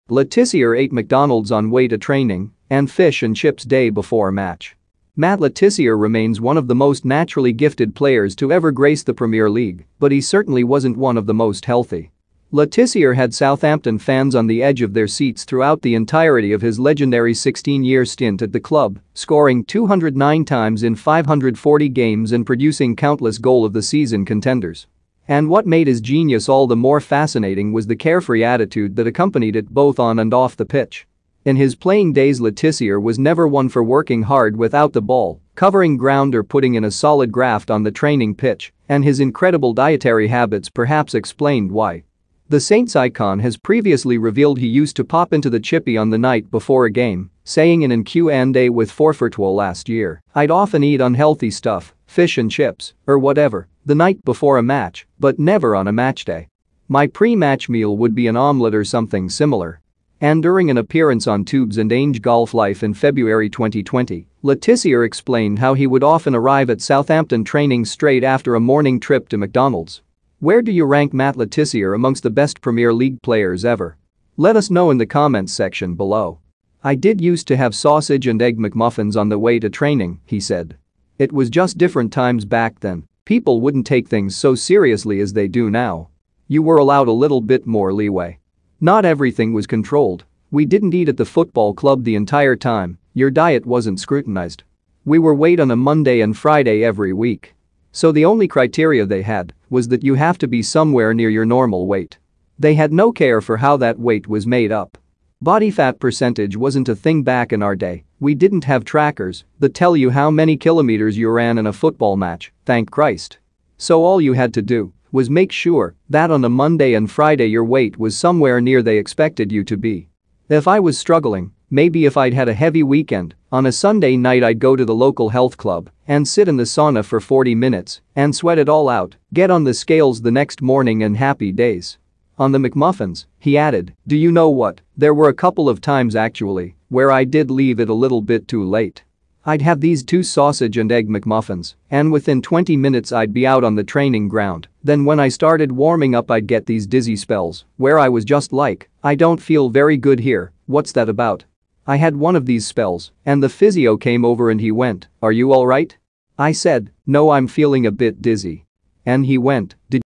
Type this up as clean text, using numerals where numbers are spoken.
Tissier ate McDonald's on way to training and fish and chips day before match. Matt Tissier remains one of the most naturally gifted players to ever grace the Premier League, but he certainly wasn't one of the most healthy. Tissier had Southampton fans on the edge of their seats throughout the entirety of his legendary 16-year stint at the club, scoring 209 times in 540 games and producing countless goal-of-the-season contenders. And what made his genius all the more fascinating was the carefree attitude that accompanied it both on and off the pitch. In his playing days, Tissier was never one for working hard without the ball, covering ground or putting in a solid graft on the training pitch, and his incredible dietary habits perhaps explained why. The Saints icon has previously revealed he used to pop into the chippy on the night before a game, saying in an Q&A with Forfeitois last year, "I'd often eat unhealthy stuff, fish and chips, or whatever, the night before a match, but never on a match day. My pre-match meal would be an omelette or something similar." And during an appearance on Tubes and Ange Golf Life in February 2020, Tissier explained how he would often arrive at Southampton training straight after a morning trip to McDonald's. Where do you rank Matt Tissier amongst the best Premier League players ever? Let us know in the comments section below. "I did used to have sausage and egg McMuffins on the way to training," he said. "It was just different times back then. People wouldn't take things so seriously as they do now. You were allowed a little bit more leeway. Not everything was controlled. We didn't eat at the football club the entire time, your diet wasn't scrutinized. We were weighed on a Monday and Friday every week. So the only criteria they had was that you have to be somewhere near your normal weight. They had no care for how that weight was made up. Body fat percentage wasn't a thing back in our day. We didn't have trackers that tell you how many kilometers you ran in a football match, thank Christ. So all you had to do was make sure that on a Monday and Friday your weight was somewhere near they expected you to be. If I was struggling, maybe if I'd had a heavy weekend, on a Sunday night I'd go to the local health club and sit in the sauna for 40 minutes and sweat it all out, get on the scales the next morning and happy days." On the McMuffins, he added, "Do you know what, there were a couple of times actually where I did leave it a little bit too late. I'd have these 2 sausage and egg McMuffins, and within 20 minutes I'd be out on the training ground. Then when I started warming up I'd get these dizzy spells where I was just like, I don't feel very good here, what's that about? I had one of these spells, and the physio came over and he went, 'Are you alright?' I said, 'No, I'm feeling a bit dizzy.' And he went, 'Did